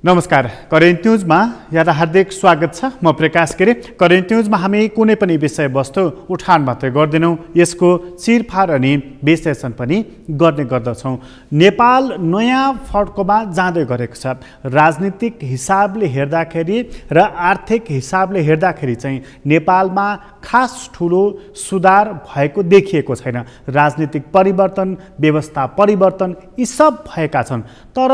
नमस्कार, करेन्ट न्युजमा यहाँलाई हार्दिक स्वागत छ। म प्रकाश गिरी। करेन्ट न्युजमा हामी कुनै पनि विषयवस्तु उठान मात्रै गर्दैनौँ, यसको चिरफार अनि विश्लेषण पनि गर्ने गर्दछौँ। नेपाल नयाँ फड्कोमा जाँदै गरेको छ। राजनीतिक हिसाबले हेर्दाखेरि र आर्थिक हिसाबले हेर्दाखेरि चाहिँ नेपालमा खास ठुलो सुधार भएको देखिएको छैन। राजनीतिक परिवर्तन, व्यवस्था परिवर्तन यी सब भएका छन्, तर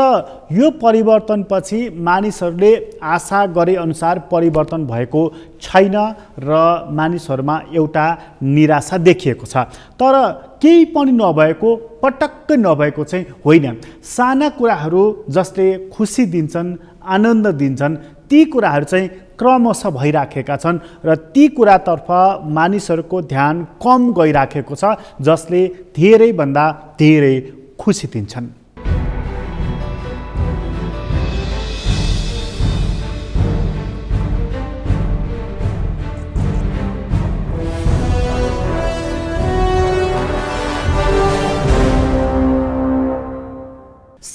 यो परिवर्तनपछि मानिसहरूले आशा गरे अनुसार परिवर्तन भएको छैन र मानिसहरूमा एउटा निराशा देखिएको छ। तर केही पनि नभएको, पटक्कै नभएको चाहिँ होइन। साना कुराहरू जसले खुसी दिन्छन्, आनन्द दिन्छन्, ती कुराहरू चाहिँ क्रमशः भइराखेका छन् र ती कुरातर्फ मानिसहरूको ध्यान कम गइराखेको छ, जसले धेरैभन्दा धेरै खुसी दिन्छन्।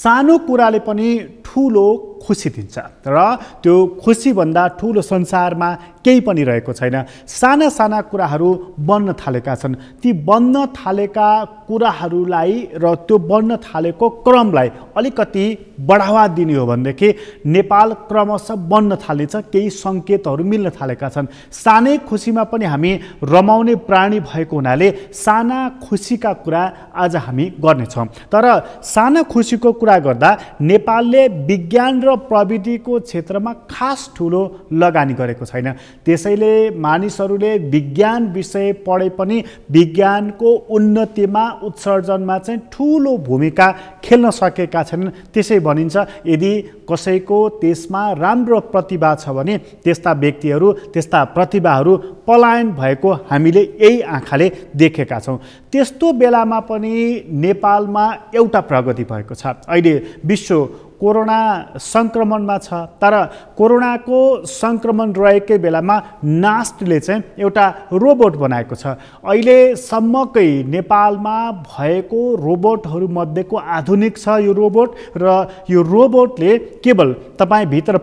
सानो कुराले पनि ठुलो खुसी दिन्छ र त्यो खुसीभन्दा ठुलो संसारमा केही पनि रहेको छैन। साना साना कुराहरू बन्न थालेका छन्। ती बन्न थालेका कुराहरूलाई र त्यो बन्न थालेको क्रमलाई अलिकति बढावा दिने हो भनेदेखि नेपाल क्रमशः बन्न थालेछ। केही सङ्केतहरू मिल्न थालेका छन्। सानै खुसीमा पनि हामी रमाउने प्राणी भएको हुनाले साना खुसीका कुरा आज हामी गर्नेछौँ। तर साना खुसीको कुरा गर्दा नेपालले विज्ञान र प्रविधिको क्षेत्रमा खास ठुलो लगानी गरेको छैन। त्यसैले मानिसहरूले विज्ञान विषय पढे पनि विज्ञानको उन्नतिमा, उत्सर्जनमा चाहिँ ठुलो भूमिका खेल्न सकेका छैनन्। त्यसै भनिन्छ यदि कसैको त्यसमा राम्रो प्रतिभा छ भने त्यस्ता व्यक्तिहरू, त्यस्ता प्रतिभाहरू पलायन भएको हामीले यही आँखाले देखेका छौँ। त्यस्तो बेलामा पनि नेपालमा एउटा प्रगति भएको छ। अहिले विश्व कोरोना सङ्क्रमणमा छ, तर कोरोनाको सङ्क्रमण रहेकै बेलामा नास्टले चाहिँ एउटा रोबोट बनाएको छ। अहिलेसम्मकै नेपालमा भएको रोबोटहरूमध्येको आधुनिक छ यो रोबोट, र यो रोबोटले केवल तपाईँ भित्र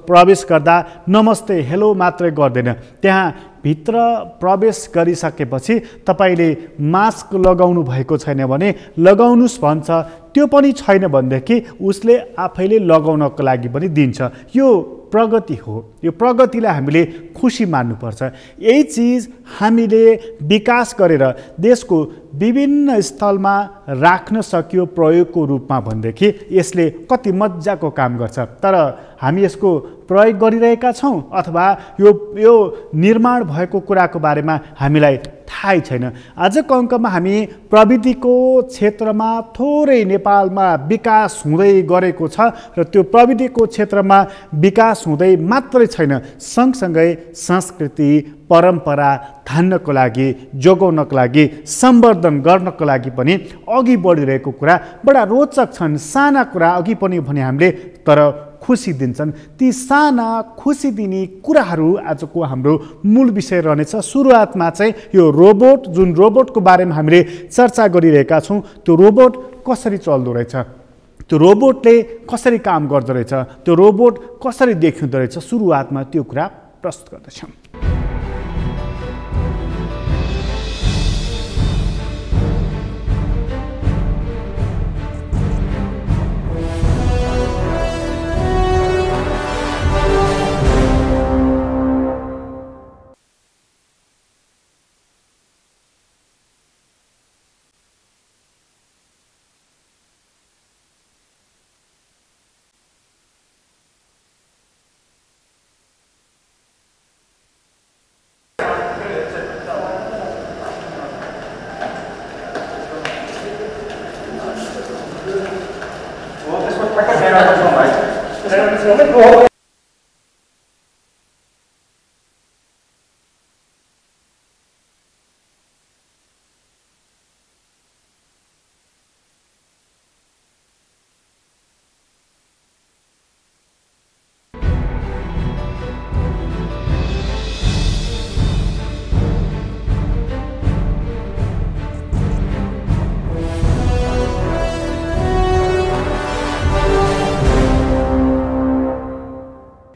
प्रवेश गर्दा नमस्ते हेलो मात्रै गर्दैन। त्यहाँ भित्र प्रवेश गरिसकेपछि तपाईँले मास्क लगाउनु भएको छैन भने लगाउनुस् भन्छ। त्यो पनि छैन भनेदेखि उसले आफैले लगाउनको लागि पनि दिन्छ। यो प्रगति हो। यो प्रगतिलाई हामीले खुसी मान्नुपर्छ। यही चिज हामीले विकास गरेर देशको विभिन्न स्थलमा राख्न सकियो प्रयोगको रूपमा भनेदेखि यसले कति मजाको काम गर्छ। तर हामी यसको प्रयोग गरिरहेका छौँ अथवा यो निर्माण भएको कुराको बारेमा हामीलाई थाहै छैन। आजको अङ्कमा हामी प्रविधिको क्षेत्रमा थोरै नेपालमा विकास हुँदै गरेको छ र त्यो प्रविधिको क्षेत्रमा विकास हुँदै मात्रै छैन, सँगसँगै संस्कृति परम्परा धान्नको लागि, जोगाउनको लागि, सम्वर्धन गर्नको लागि पनि अघि बढिरहेको कुरा बडा रोचक छन्। साना कुरा अघि पनि भने हामीले, तर खुसी दिन्छन्। ती साना खुसी दिने कुराहरू आजको हाम्रो मूल विषय रहनेछ। सुरुवातमा चाहिँ यो रोबोट, जुन रोबोटको बारेमा हामीले चर्चा गरिरहेका छौँ, त्यो रोबोट कसरी चल्दो रहेछ, त्यो रोबोटले कसरी काम गर्दो रहेछ, त्यो रोबोट कसरी देखिँदो रहेछ, सुरुवातमा त्यो कुरा प्रस्तुत गर्दछौँ।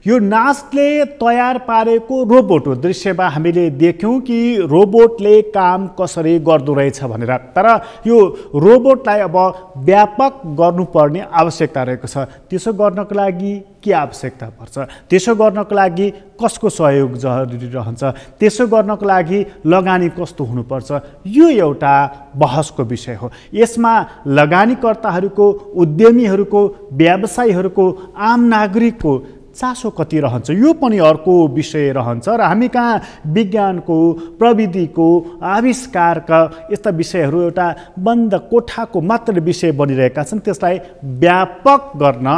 यो नास्टले तयार पारेको रोबोट हो। दृश्यमा हामीले देख्यौँ कि रोबोटले काम कसरी गर्दो रहेछ भनेर। तर यो रोबोटलाई अब व्यापक गर्नुपर्ने आवश्यकता रहेको छ। त्यसो गर्नको लागि के आवश्यकता पर्छ, त्यसो गर्नको लागि कसको सहयोग जरुरी रहन्छ, त्यसो गर्नको लागि लगानी कस्तो हुनुपर्छ, यो एउटा बहसको विषय हो। यसमा लगानीकर्ताहरूको, उद्यमीहरूको, व्यवसायीहरूको, आम नागरिकको चासो कति रहन्छ यो पनि अर्को विषय रहन्छ। र हामी कहाँ विज्ञानको, प्रविधिको, आविष्कारका यस्ता विषयहरू एउटा बन्द कोठाको मात्र विषय बनिरहेका छन्, त्यसलाई व्यापक गर्न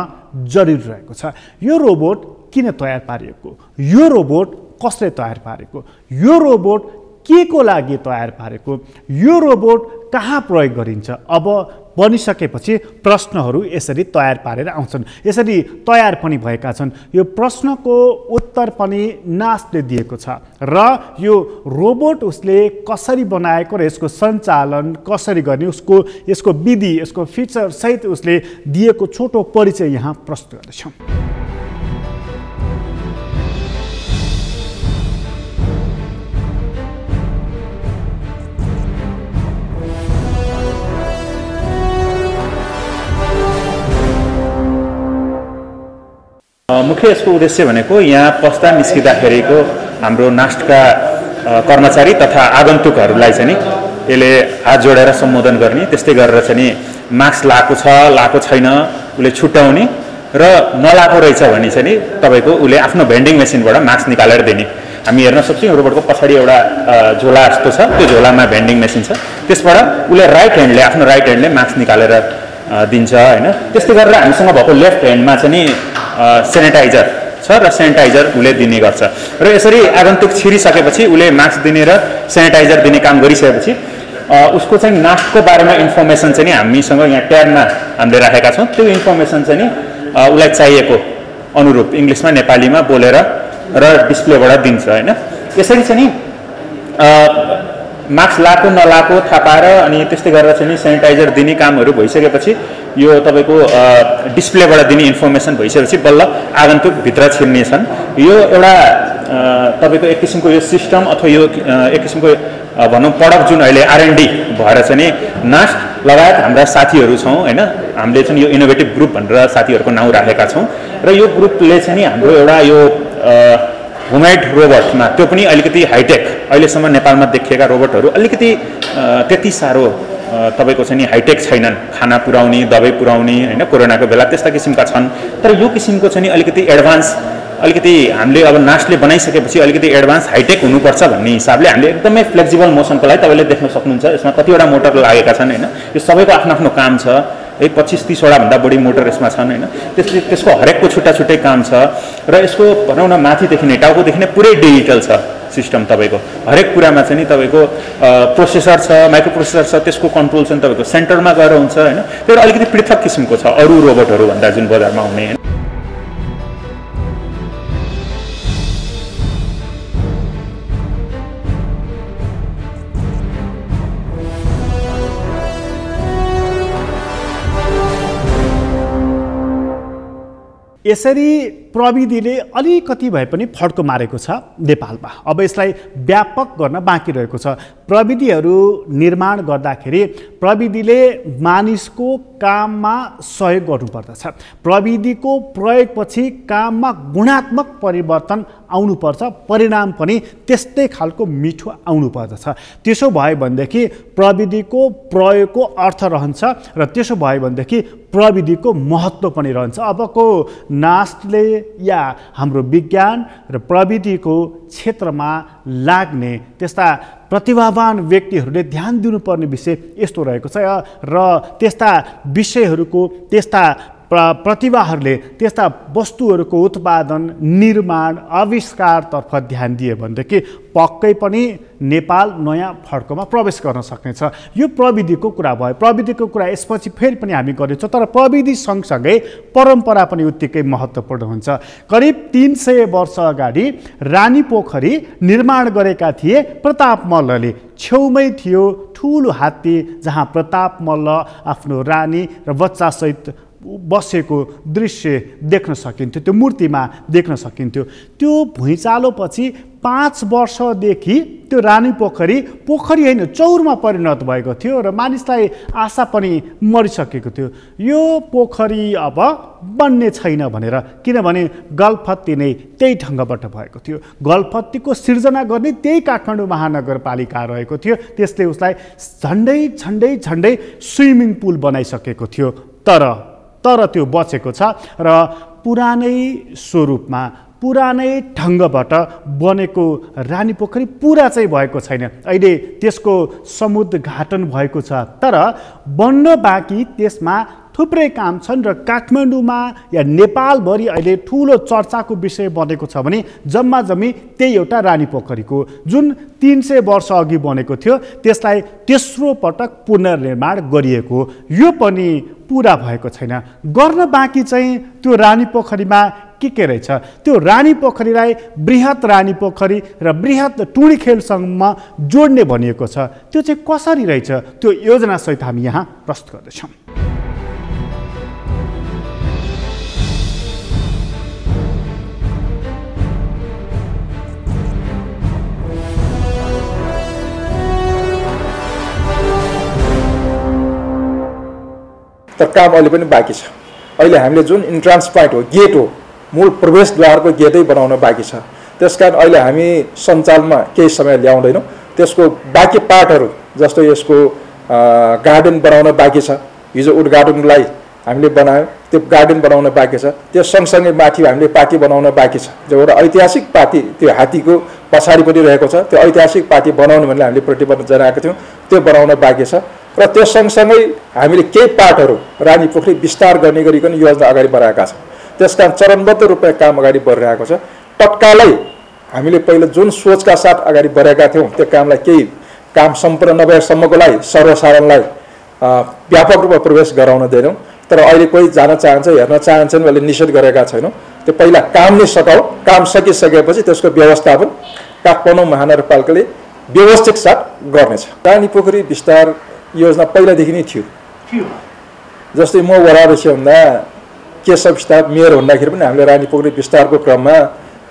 जरुरी रहेको छ। यो रोबोट किन तयार पारिएको, यो रोबोट कसले तयार पारेको, यो रोबोट के को लागि तयार पारेको, यो रोबोट कहाँ प्रयोग गरिन्छ, अब बनिसकेपछि प्रश्नहरू यसरी तयार पारेर आउँछन्, यसरी तयार पनि भएका छन्। यो प्रश्नको उत्तर पनि नास्टले दिएको छ र यो रोबोट उसले कसरी बनाएको र यसको सञ्चालन कसरी गर्ने, यसको विधि, यसको फिचर सहित उसले दिएको छोटो परिचय यहाँ प्रस्तुत गर्दछौँ। मुख्य यसको उद्देश्य भनेको यहाँ पस्दा निस्किँदाखेरिको हाम्रो नास्टका कर्मचारी तथा आगन्तुकहरूलाई चाहिँ नि यसले हात जोडेर सम्बोधन गर्ने, त्यस्तै गरेर चाहिँ नि मास्क लाएको छ लाएको छैन उसले छुट्याउने र नलाएको रहेछ भने चाहिँ नि तपाईँको उसले आफ्नो भेन्डिङ मेसिनबाट मास्क निकालेर दिने। हामी हेर्न सक्छौँ रोबोटको पछाडि एउटा झोला जस्तो छ, त्यो झोलामा भेन्डिङ मेसिन छ, त्यसबाट उसले आफ्नो राइट ह्यान्डले मास्क निकालेर दिन्छ होइन। त्यस्तै गरेर हामीसँग भएको लेफ्ट ह्यान्डमा चाहिँ नि सेनिटाइजर छ र सेनिटाइजर उसले दिने गर्छ र यसरी आगन्तुक छिरिसकेपछि उसले मास्क दिने र सेनिटाइजर दिने काम गरिसकेपछि उसको चाहिँ नास्टको बारेमा इन्फर्मेसन चाहिँ नि हामीसँग यहाँ ट्याबमा हामीले राखेका छौँ। त्यो इन्फर्मेसन चाहिँ नि उसलाई चाहिएको अनुरूप इङ्ग्लिसमा नेपालीमा बोलेर र डिस्प्लेबाट दिन्छ होइन। यसरी चाहिँ नि मास्क लाएको नलाएको थाहा पाएर अनि त्यस्तै गरेर चाहिँ नि सेनिटाइजर दिने कामहरू भइसकेपछि यो तपाईँको डिस्प्लेबाट दिने इन्फर्मेसन भइसकेपछि बल्ल आगन्तुक भित्र छिर्नेछन्। यो एउटा तपाईँको एक किसिमको यो सिस्टम अथवा यो एक किसिमको भनौँ प्रडक्ट जुन अहिले R&D भएर चाहिँ नि नास्ट लगायत हाम्रा साथीहरू छौँ होइन। हामीले चाहिँ यो इनोभेटिभ ग्रुप भनेर साथीहरूको नाउँ राखेका छौँ र यो ग्रुपले चाहिँ नि हाम्रो एउटा यो ह्युमेड रोबोटमा, त्यो पनि अलिकति हाइटेक, अहिलेसम्म नेपालमा देखिएका रोबोटहरू अलिकति त्यति साह्रो तपाईँको चाहिँ नि हाइटेक छैनन्, खाना पुर्याउने, दबाई पुर्याउने होइन, कोरोनाको बेला त्यस्ता किसिमका छन्। तर यो किसिमको चाहिँ नि अलिकति एडभान्स, अलिकति हामीले अब नास्टले बनाइसकेपछि अलिकति एडभान्स हाइटेक हुनुपर्छ भन्ने हिसाबले हामीले एकदमै फ्लेक्सिबल मोसनको लागि तपाईँले देख्न सक्नुहुन्छ यसमा कतिवटा मोटर लागेका छन् होइन। यो सबैको आफ्नो आफ्नो काम छ, 25-30 वटा भन्दा बढी मोटर यसमा छन् होइन। त्यसको हरेकको छुट्टा छुट्टै काम छ र यसको भनौँ न माथिदेखि नै टाउकोदेखि नै पुरै डिजिटल छ सिस्टम। तपाईँको हरेक कुरामा चाहिँ नि तपाईँको प्रोसेसर छ, माइक्रो प्रोसेसर छ, त्यसको कन्ट्रोल चाहिँ तपाईँको सेन्टरमा गएर हुन्छ होइन। त्यो अलिकति पृथक किसिमको छ अरू रोबोटहरू भन्दा जुन बजारमा हुने। यसरी प्रविधिले अलिकति भए पनि फड्को मारेको छ नेपालमा। अब यसलाई व्यापक गर्न बाँकी रहेको छ। प्रविधिहरू निर्माण गर्दाखेरि प्रविधिले मानिसको काममा सहयोग गर्नुपर्दछ। प्रविधिको प्रयोगपछि काममा गुणात्मक परिवर्तन आउनुपर्छ, परिणाम पनि त्यस्तै खालको मिठो आउनुपर्दछ। त्यसो भयो भनेदेखि प्रविधिको प्रयोगको अर्थ रहन्छ र त्यसो भयो भनेदेखि प्रविधिको महत्त्व पनि रहन्छ। अबको नास्टले या हाम्रो विज्ञान र प्रविधिको क्षेत्रमा लाग्ने त्यस्ता प्रतिभावान व्यक्तिहरूले ध्यान दिनुपर्ने विषय यस्तो रहेको छ र त्यस्ता विषयहरूको, त्यस्ता प्रतिभाहरूले त्यस्ता वस्तुहरूको उत्पादन, निर्माण, आविष्कारतर्फ ध्यान दिए भनेदेखि पक्कै पनि नेपाल नयाँ फड्कोमा प्रवेश गर्न सक्नेछ। यो प्रविधिको कुरा भयो। प्रविधिको कुरा यसपछि फेरि पनि हामी गर्नेछौँ, तर प्रविधि सँगसँगै परम्परा पनि उत्तिकै महत्त्वपूर्ण हुन्छ। करिब 300 वर्ष अगाडि रानी पोखरी निर्माण गरेका थिए प्रताप मल्लले। छेउमै थियो ठुलो हात्ती जहाँ प्रताप मल्ल आफ्नो रानी र बच्चासहित बसेको दृश्य देख्न सकिन्थ्यो, त्यो मूर्तिमा देख्न सकिन्थ्यो। त्यो भुइँचालोपछि 5 वर्षदेखि त्यो रानीपोखरी पोखरी होइन चौरमा परिणत भएको थियो र मानिसलाई आशा पनि मरिसकेको थियो यो पोखरी अब बन्ने छैन भनेर, किनभने गलफत्ती नै त्यही ढङ्गबाट भएको थियो। गलफत्तीको सिर्जना गर्ने त्यही काठमाडौँ महानगरपालिका रहेको थियो, त्यसले उसलाई झन्डै झन्डै झन्डै स्विमिङ पुल बनाइसकेको थियो। तर त्यो बचेको छ र पुरानै स्वरूपमा पुरानै ढङ्गबाट बनेको रानीपोखरी पुरा चाहिँ भएको छैन। अहिले त्यसको समुद्घाटन भएको छ, तर बन्न बाँकी त्यसमा थुप्रै काम छन् र काठमाडौँमा या नेपालभरि अहिले ठुलो चर्चाको विषय बनेको छ भने जम्मा जम्मी त्यही एउटा रानीपोखरीको जुन 300 वर्ष अघि बनेको थियो त्यसलाई तेस्रो पटक पुनर्निर्माण गरिएको, यो पनि पुरा भएको छैन। गर्न बाँकी चाहिँ त्यो रानीपोखरीमा के रहेछ, त्यो रानीपोखरीलाई बृहत रानीपोखरी र बृहत टुँडिखेलसम्म जोड्ने भनिएको छ। त्यो चाहिँ कसरी रहेछ, त्यो योजनासहित हामी यहाँ प्रस्तुत गर्दैछौँ। तर काम अहिले पनि बाँकी छ। अहिले हामीले जुन इन्ट्रान्स पोइन्ट हो, गेट हो, मूल प्रवेशद्वारको गेटै बनाउन बाँकी छ। त्यसकारण अहिले हामी सञ्चालनमा केही समय ल्याउँदैनौँ। त्यसको बाँकी पार्टहरू जस्तो यसको गार्डन बनाउन बाँकी छ। हिजो उद्घाटनलाई हामीले बनायौँ, त्यो गार्डन बनाउन बाँकी छ। त्यो सँगसँगै माथि हामीले पार्टी बनाउन बाँकी छ, जो एउटा ऐतिहासिक पार्टी त्यो हात्तीको पछाडिपट्टि रहेको छ, त्यो ऐतिहासिक पार्टी बनाउनु भनेर हामीले प्रतिबद्ध जनाएका थियौँ, त्यो बनाउन बाँकी छ। र त्यो सँगसँगै हामीले केही पार्टहरू रानीपोखरी विस्तार गर्ने गरिकन योजना अगाडि बढाएका छौँ। त्यसकारण चरणबद्ध रूपमा काम अगाडि बढिरहेको छ। तत्कालै हामीले पहिला जुन सोचका साथ अगाडि बढेका थियौँ त्यो कामलाई केही काम सम्पूर्ण नभएसम्मको लागि सर्वसाधारणलाई व्यापक रूपमा प्रवेश गराउन दिएनौँ। तर अहिले कोही जान चाहन्छ, हेर्न चाहन्छन्, अहिले निषेध गरेका छैनौँ। त्यो पहिला काम नै सकाऊ, काम सकिसकेपछि त्यसको व्यवस्थापन काठमाडौँ महानगरपालिकाले व्यवस्थित साथ गर्नेछ। रानीपोखरी विस्तार योजना पहिलादेखि नै थियो। जस्तै म वडा अध्यक्ष हुँदा केशव स्टाफ मेयर हुँदाखेरि पनि हामीले रानीपोखरी विस्तारको क्रममा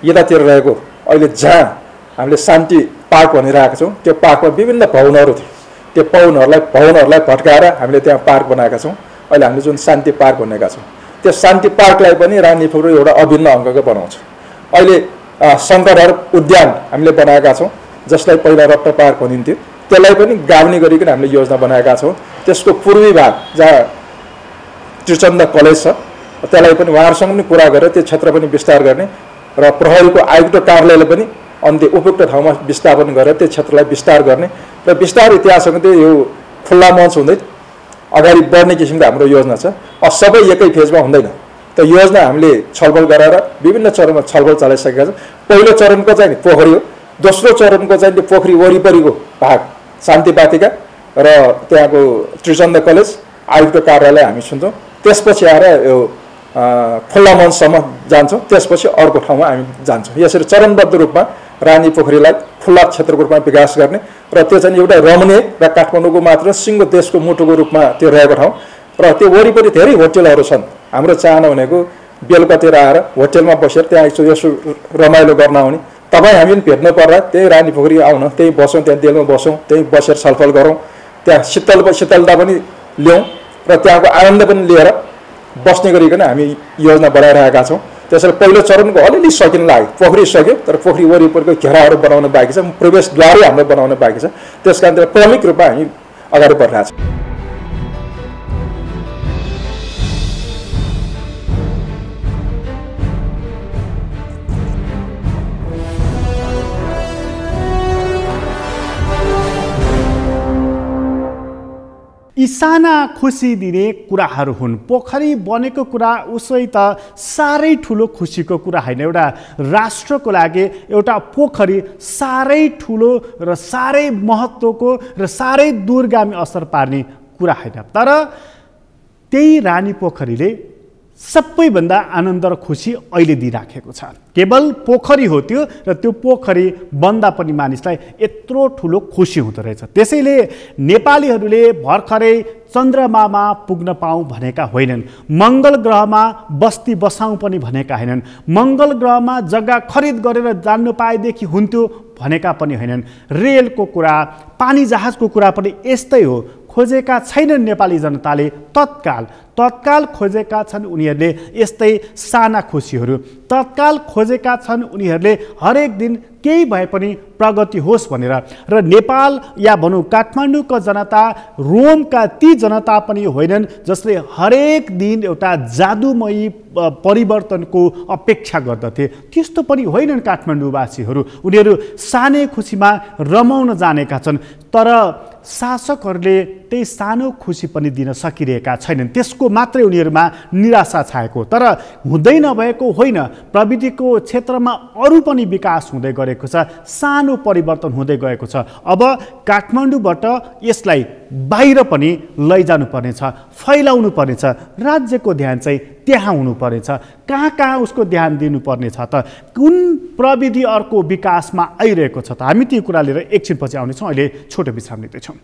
यतातिर रहेको अहिले जहाँ हामीले शान्ति पार्क भनिरहेका छौँ, त्यो पार्कमा विभिन्न भवनहरू थियो, त्यो भवनहरूलाई भट्काएर हामीले त्यहाँ पार्क बनाएका छौँ। अहिले हामीले जुन शान्ति पार्क भनेका छौँ, त्यो शान्ति पार्कलाई पनि रानीपोखरी एउटा अभिन्न अङ्गको बनाउँछौँ। अहिले शङ्करहर उद्यान हामीले बनाएका छौँ, जसलाई पहिला रत्न पार्क भनिन्थ्यो, त्यसलाई पनि गाउने गरिकन हामीले योजना बनाएका छौँ। त्यसको पूर्वी भाग जहाँ त्रिचन्द कलेज छ, त्यसलाई पनि उहाँहरूसँग पनि कुरा गरेर त्यो क्षेत्र पनि विस्तार गर्ने र प्रहरीको आयुक्त कार्यालयले पनि अन्त्य उपयुक्त ठाउँमा विस्थापन गरेर त्यो क्षेत्रलाई विस्तार गर्ने र विस्तार इतिहाससँग त्यो यो खुल्ला मञ्च हुँदै अगाडि बढ्ने किसिमको हाम्रो योजना छ। सबै एकै फेजमा हुँदैन, त्यो योजना हामीले छलफल गराएर विभिन्न चरणमा छलफल चलाइसकेका छौँ। पहिलो चरणको चाहिँ पोखरी हो, दोस्रो चरणको चाहिँ त्यो पोखरी वरिपरिको भाग शान्ति बाटिका र त्यहाँको त्रिचन्द कलेज आयुक्त कार्यालय हामी सुन्छौँ। त्यसपछि आएर यो खुल्ला मञ्चसम्म जान्छौँ, त्यसपछि अर्को ठाउँमा हामी जान्छौँ। यसरी चरणबद्ध रूपमा रानीपोखरीलाई खुल्ला क्षेत्रको रूपमा विकास गर्ने र त्यो चाहिँ एउटा रमणीय र काठमाडौँको मात्र सिङ्गो देशको मुटुको रूपमा त्यो रहेको ठाउँ र त्यो वरिपरि धेरै होटलहरू छन्। हाम्रो चाहना भनेको बेलुकातिर आएर होटलमा बसेर त्यहाँ यसो रमाइलो गर्न आउने, तपाईँ हामी पनि भेट्नु पर्दा त्यही रानीपोखरी आउन, त्यहीँ बसौँ, त्यहाँ डेलमा बसौँ, त्यहीँ बसेर छलफल गरौँ, त्यहाँ शीतलता पनि ल्याउँ र त्यहाँको आनन्द पनि लिएर बस्ने गरिकन हामी योजना बनाइरहेका छौँ। त्यसैले पहिलो चरणको अलिअलि सकिन लाग्यो, पोखरी सक्यो, तर पोखरी वरिपरिको घेराहरू बनाउन बाँकी छ, प्रवेशद्वारै हाम्रो बनाउन बाँकी छ। त्यस कारण त्यसलाई क्रमिक रूपमा हामी अगाडि बढिरहेका छौँ। यी साना खुसी दिने कुराहरू हुन्। पोखरी बनेको कुरा उसै त साह्रै ठुलो खुसीको कुरा होइन। एउटा राष्ट्रको लागि एउटा पोखरी साह्रै ठुलो र साह्रै महत्त्वको र साह्रै दूरगामी असर पार्ने कुरा होइन। तर त्यही रानी पोखरीले सबैभन्दा आनन्द र खुसी अहिले दिइराखेको छ। केवल पोखरी हो त्यो, र त्यो पोखरी बन्दा पनि मानिसलाई यत्रो ठुलो खुसी हुँदो रहेछ। त्यसैले नेपालीहरूले भर्खरै चन्द्रमामा पुग्न पाऊँ भनेका होइनन्, मङ्गल ग्रहमा बस्ती बसाउँ पनि भनेका होइनन्, मङ्गल ग्रहमा जग्गा खरिद गरेर जान्नु पाएदेखि हुन्थ्यो भनेका पनि होइनन्। रेलको कुरा, पानी जहाजको कुरा पनि यस्तै हो। खोजेका छैनन् नेपाली जनताले, तत्काल खोजेका छन् उनीहरूले यस्तै साना खुसीहरू। तत्काल खोजेका छन् उनीहरूले हरेक दिन केही भए पनि प्रगति होस् भनेर। र नेपाल या भनौँ काठमाडौँको जनता रोमका ती जनता पनि होइनन् जसले हरेक दिन एउटा जादुमयी परिवर्तनको अपेक्षा गर्दथे। त्यस्तो पनि होइनन् काठमाडौँवासीहरू। उनीहरू सानै खुसीमा रमाउन जानेका छन्, तर शासकहरूले त्यही सानो खुसी पनि दिन सकिरहेका छैनन्। त्यसको मात्रै उनीहरूमा निराशा छाएको। तर हुँदै नभएको होइन, प्रविधिको क्षेत्रमा अरू पनि विकास हुँदै गरेको छ, सानो परिवर्तन हुँदै गएको छ। अब काठमाडौँबाट यसलाई बाहिर पनि लैजानु पर्नेछ, फैलाउनु पर्नेछ। राज्यको ध्यान चाहिँ त्यहाँ हुनुपर्नेछ। कहाँ उसको ध्यान दिनुपर्नेछ त? कुन प्रविधि अर्को विकासमा आइरहेको छ त? हामी ती कुरा लिएर एकछिनपछि आउनेछौँ। अहिले छोटो विश्राम लिँदैछौँ।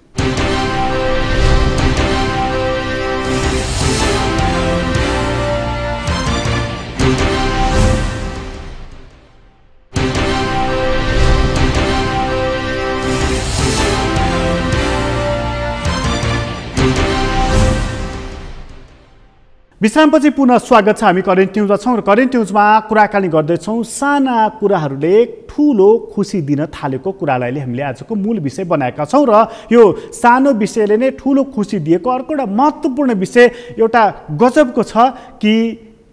विश्रामपछि पुनः स्वागत छ। हामी करेन्ट न्युजमा छौँ र करेन्ट न्युजमा कुराकानी गर्दैछौँ साना कुराहरूले ठुलो खुसी दिन थालेको कुरालाई हामीले आजको मूल विषय बनाएका छौँ। र यो सानो विषयले नै ठुलो खुसी दिएको अर्को एउटा महत्त्वपूर्ण विषय एउटा गजबको छ कि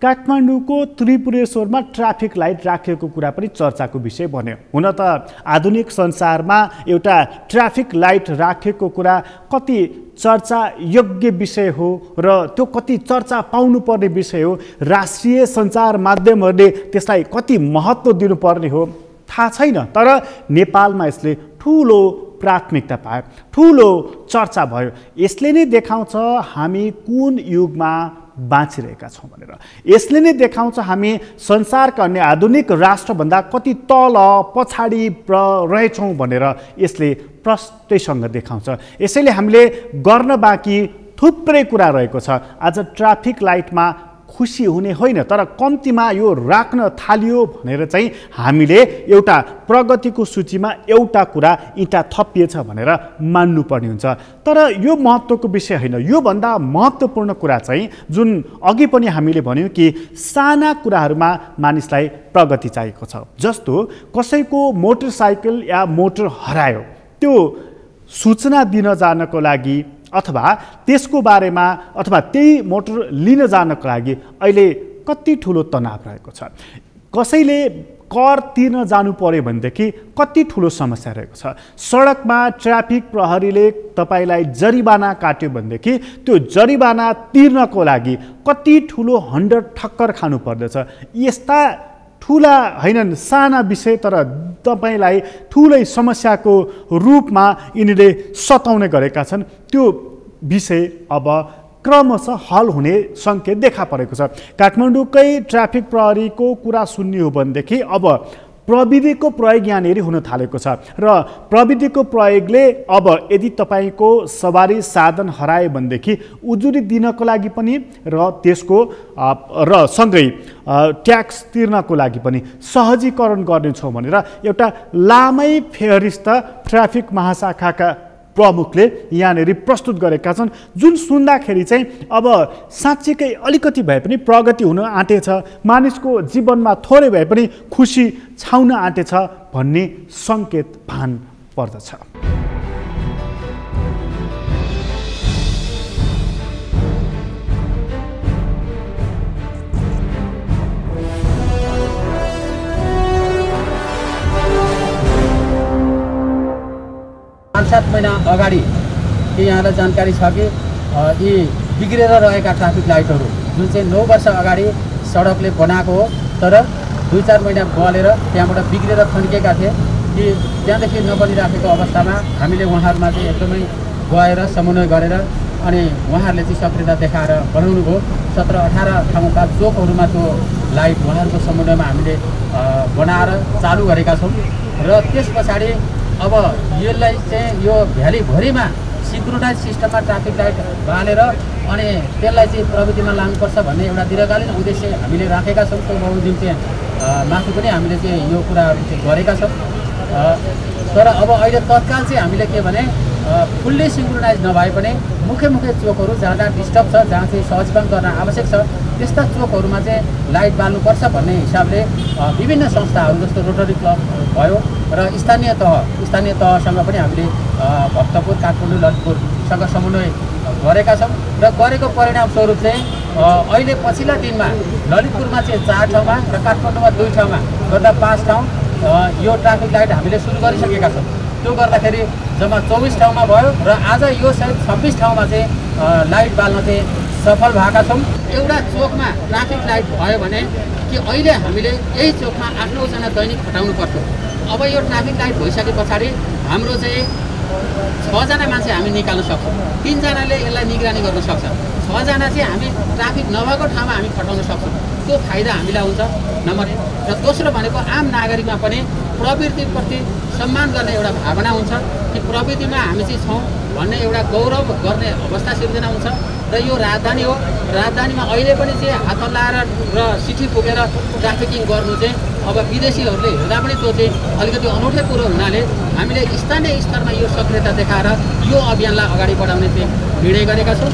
काठमाडौँको त्रिपुरेश्वरमा ट्राफिक लाइट राखेको कुरा पनि चर्चाको विषय बन्यो। हुन त आधुनिक संसारमा एउटा ट्राफिक लाइट राखेको कुरा कति चर्चा योग्य विषय हो र त्यो कति चर्चा पाउनुपर्ने विषय हो। राष्ट्रिय सञ्चार माध्यमहरूले त्यसलाई कति महत्त्व दिनुपर्ने हो थाहा छैन, तर नेपालमा यसले ठुलो प्राथमिकता पायो, ठुलो चर्चा भयो। यसले नै देखाउँछ हामी कुन युगमा बाँचिरहेका छौँ भनेर। यसले नै देखाउँछ हामी संसारका अन्य आधुनिक राष्ट्रभन्दा कति तल पछाडि रहेछौँ भनेर यसले प्रष्टैसँग देखाउँछ। यसैले हामीले गर्न बाँकी थुप्रै कुरा रहेको छ। आज ट्राफिक लाइटमा खुसी हुने होइन, तर कम्तीमा यो राख्न थालियो भनेर चाहिँ हामीले एउटा प्रगतिको सूचीमा एउटा कुरा इँटा थपिएछ भनेर मान्नुपर्ने हुन्छ। तर यो महत्त्वको विषय होइन। योभन्दा महत्त्वपूर्ण कुरा चाहिँ जुन अघि पनि हामीले भन्यौँ कि साना कुराहरूमा मानिसलाई प्रगति चाहिएको छ। जस्तो कसैको मोटरसाइकल या मोटर हरायो, त्यो सूचना दिन जानको लागि अथवा त्यसको बारेमा अथवा त्यही मोटर लिन जानको लागि अहिले कति ठुलो तनाव रहेको छ। कसैले कर तिर्न जानु पर्यो भनेदेखि कति ठुलो समस्या रहेको छ। सडकमा ट्राफिक प्रहरीले तपाईँलाई जरिवाना काट्यो भनेदेखि त्यो जरिवाना तिर्नको लागि कति ठुलो हन्डर ठक्कर खानु पर्दछ। यस्ता ठुला होइनन्, साना विषय, तर तपाईँलाई ठुलै समस्याको रूपमा यिनीहरूले सताउने गरेका छन्। त्यो विषय अब क्रमशः हल हुने सङ्केत देखा परेको छ। काठमाडौँकै ट्राफिक प्रहरीको कुरा सुन्ने हो भनेदेखि अब प्रविधिको प्रयोग यहाँनिर हुन थालेको छ र प्रविधिको प्रयोगले अब यदि तपाईँको सवारी साधन हरायो भनेदेखि उजुरी दिनको लागि पनि र त्यसको र सँगै ट्याक्स तिर्नको लागि पनि सहजीकरण गर्नेछौँ भनेर एउटा लामै फेहरिस्त ट्राफिक महाशाखाका प्रमुखले यहाँनिर प्रस्तुत गरेका छन्, जुन सुन्दाखेरि चाहिँ अब साँच्चीकै अलिकति भए पनि प्रगति हुन आँटेछ, मानिसको जीवनमा थोरै भए पनि खुसी छाउन आँटेछ भन्ने सङ्केत भान पर्दछ। सात महिना अगाडि के यहाँलाई जानकारी छ कि यी बिग्रेर रहेका ट्राफिक लाइटहरू जुन चाहिँ 9 वर्ष अगाडि सडकले बनाएको हो, तर 2-4 महिना बलेर त्यहाँबाट बिग्रेर थन्किएका थिए कि त्यहाँदेखि नबनिराखेको अवस्थामा हामीले उहाँहरूमा चाहिँ एकदमै गएर समन्वय गरेर अनि उहाँहरूले चाहिँ सक्रियता देखाएर बनाउनु भयो। 17-18 ठाउँका चोकहरूमा त्यो लाइट उहाँहरूको समन्वयमा हामीले बनाएर चालु गरेका छौँ। र त्यस पछाडि अब यसलाई चाहिँ यो भ्यालीभरिमा सिन्क्रोनाइज सिस्टममा ट्राफिक लाइट बालेर अनि त्यसलाई चाहिँ प्रविधिमा लानुपर्छ भन्ने एउटा दीर्घकालीन उद्देश्य हामीले राखेका छौँ। त्यो बमोजिम चाहिँ माथि पनि हामीले चाहिँ यो कुराहरू चाहिँ गरेका छौँ। तर अब अहिले तत्काल चाहिँ हामीले के भने फुल्ली सिन्क्रोनाइज नभए पनि मुख्य चोकहरू जहाँ डिस्टर्ब छ, जहाँ चाहिँ सहजीकरण गर्न आवश्यक छ, त्यस्ता चोकहरूमा चाहिँ लाइट बाल्नुपर्छ भन्ने हिसाबले विभिन्न संस्थाहरू जस्तो रोटरी क्लब भयो र स्थानीय तहसँग पनि हामीले भक्तपुर, काठमाडौँ, ललितपुरसँग समन्वय गरेका छौँ। र गरेको परिणामस्वरूप चाहिँ अहिले पछिल्ला दिनमा ललितपुरमा चाहिँ 4 ठाउँमा र काठमाडौँमा 2 ठाउँमा गर्दा 5 ठाउँ यो ट्राफिक लाइट हामीले सुरु गरिसकेका छौँ। त्यो गर्दाखेरि जम्मा 24 ठाउँमा भयो र आज यो सायद 26 ठाउँमा चाहिँ लाइट बाल्न चाहिँ सफल भएका छौँ। एउटा चोकमा ट्राफिक लाइट भयो भने कि अहिले हामीले यही चोकमा 8-9 जना दैनिक खटाउनु पर्थ्यो। अब यो ट्राफिक लाइट भइसके पछाडि हाम्रो चाहिँ 6 जना मान्छे हामी निकाल्न सक्छौँ। 3 जनाले यसलाई निगरानी गर्न सक्छ। 6 जना चाहिँ हामी ट्राफिक नभएको ठाउँमा हामी खटाउन सक्छौँ। त्यो फाइदा हामीलाई हुन्छ नम्बर 1। र दोस्रो भनेको आम नागरिकमा पनि प्रवृत्तिप्रति सम्मान गर्ने एउटा भावना हुन्छ कि प्रविधिमा हामी चाहिँ छौँ भन्ने एउटा गौरव गर्ने अवस्था सिर्जना हुन्छ। र यो राजधानी हो, राजधानीमा अहिले पनि चाहिँ हात हल्लाएर र सिठी फुकेर ट्राफिकिङ गर्नु चाहिँ अब विदेशीहरूले हेर्दा पनि त्यो चाहिँ अलिकति अनौठो कुरो हुनाले हामीले स्थानीय स्तरमा यो सक्रियता देखाएर यो अभियानलाई अगाडि बढाउने चाहिँ निर्णय गरेका छौँ।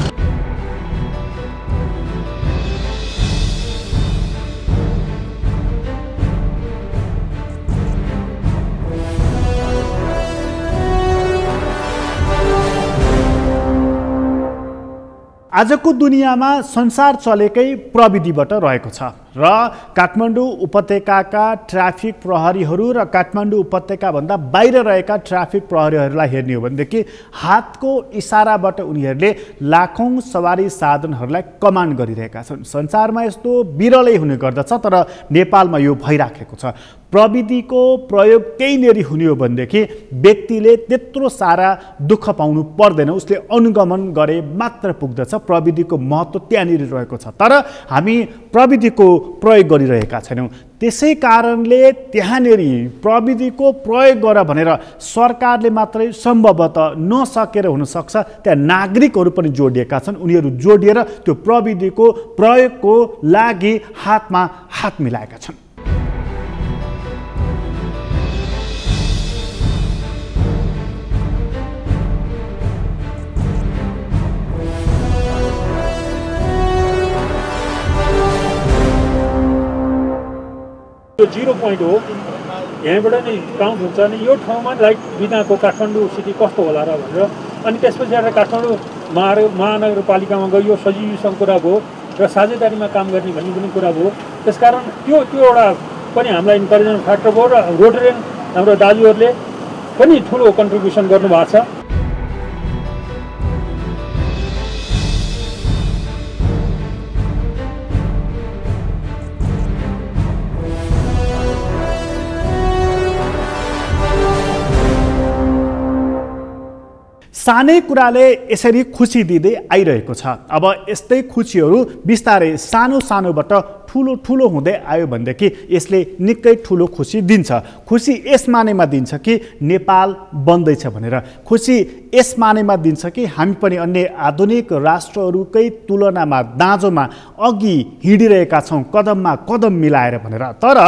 आजको दुनियाँमा संसार चलेकै प्रविधिबाट रहेको छ र काठमाडौँ उपत्यकाका ट्राफिक प्रहरीहरू र काठमाडौँ उपत्यकाभन्दा बाहिर रहेका ट्राफिक प्रहरीहरूलाई हेर्ने हो भनेदेखि हातको इसाराबाट उनीहरूले लाखौँ सवारी साधनहरूलाई कमान्ड गरिरहेका छन्। संसारमा यस्तो विरलै हुने गर्दछ, तर नेपालमा यो भइराखेको छ। प्रविधिको प्रयोग त्यहीँनेरि हुने हो भनेदेखि व्यक्तिले त्यत्रो सारा दुःख पाउनु पर्दैन, उसले अनुगमन गरे मात्र पुग्दछ। प्रविधिको महत्त्व त्यहाँनिर रहेको छ, तर हामी प्रविधिको प्रयोग गरिरहेका छैनौँ। त्यसै कारणले त्यहाँनेरि प्रविधिको प्रयोग गर भनेर सरकारले मात्रै सम्भवतः नसकेर हुनसक्छ, त्यहाँ नागरिकहरू पनि जोडिएका छन्। उनीहरू जोडिएर त्यो प्रविधिको प्रयोगको लागि हातमा हात मिलाएका छन्। यो 0 पोइन्ट हो, यहाँबाट नै काउन्ट हुन्छ। अनि यो ठाउँमा लाइट बिनाको काठमाडौँ सिटी कस्तो होला र भनेर अनि त्यसपछि आएर काठमाडौँ महानगरपालिकामा गयो, सजिलोसँग कुरा भयो र साझेदारीमा काम गर्ने भन्ने पनि कुरा भयो। त्यसकारण त्यो एउटा पनि हामीलाई इन्करेजमेन्ट फ्याक्टर भयो र रोटरियन हाम्रो दाजुहरूले पनि ठुलो कन्ट्रिब्युसन गर्नुभएको छ। सानै कुराले यसरी खुसी दिँदै आइरहेको छ। अब यस्तै खुसीहरू बिस्तारै सानोबाट ठुलो हुँदै आयो भनेदेखि यसले निकै ठुलो खुसी दिन्छ। खुसी यस मानेमा दिन्छ कि नेपाल बन्दैछ भनेर, खुसी यस मानेमा दिन्छ कि हामी पनि अन्य आधुनिक राष्ट्रहरूकै तुलनामा दाँजोमा अघि हिँडिरहेका छौँ, कदममा कदम मिलाएर भनेर। तर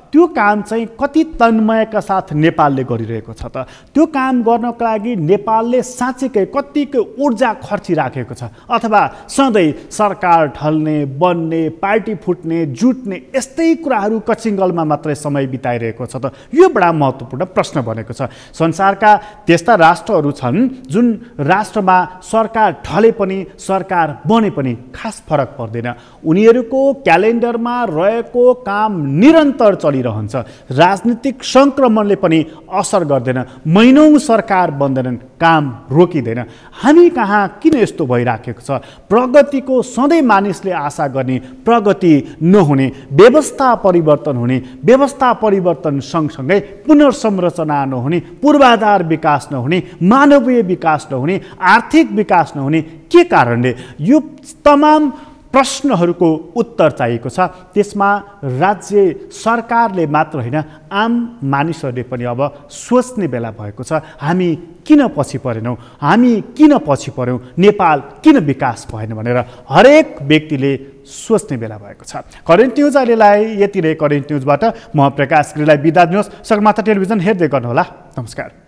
त्यो काम चाहिँ कति तन्मयका साथ नेपालले गरिरहेको छ त? त्यो काम गर्नको लागि नेपालले साँच्चीकै कतिको ऊर्जा खर्चिराखेको छ, अथवा सधैँ सरकार ढल्ने, बन्ने, पार्टी फुट्ने, जुट्ने यस्तै कुराहरू कचिङ्गलमा मात्रै समय बिताइरहेको छ त? यो बडा महत्त्वपूर्ण प्रश्न बनेको छ। संसारका त्यस्ता राष्ट्रहरू छन् जुन राष्ट्रमा सरकार ढले पनि सरकार बने पनि खास फरक पर्दैन। उनीहरूको क्यालेन्डरमा रहेको काम निरन्तर चलि चलिरहन्छ। राजनीतिक सङ्क्रमणले पनि असर गर्दैन, महिनौँ सरकार बन्दैनन्, काम रोकिँदैन। हामी कहाँ किन यस्तो भइराखेको छ? प्रगतिको सधैँ मानिसले आशा गर्ने प्रगति नहुने, व्यवस्था परिवर्तन हुने, व्यवस्था परिवर्तन सँगसँगै पुनर्संरचना नहुने, पूर्वाधार विकास नहुने, मानवीय विकास नहुने, आर्थिक विकास नहुने, के कारणले? यो तमाम प्रश्नहरूको उत्तर चाहिएको छ। त्यसमा राज्य सरकारले मात्र होइन, आम मानिसहरूले पनि अब सोच्ने बेला भएको छ। हामी किन पछि परेनौँ? हामी किन पछि पऱ्यौँ? नेपाल किन विकास भएन भनेर हरेक व्यक्तिले सोच्ने बेला भएको छ। करेन्ट न्युज अहिलेलाई यति नै। करेन्ट न्युजबाट म प्रकाश गिरीलाई बिदा दिनुहोस्। सगरमाथा टेलिभिजन हेर्दै गर्नुहोला। नमस्कार।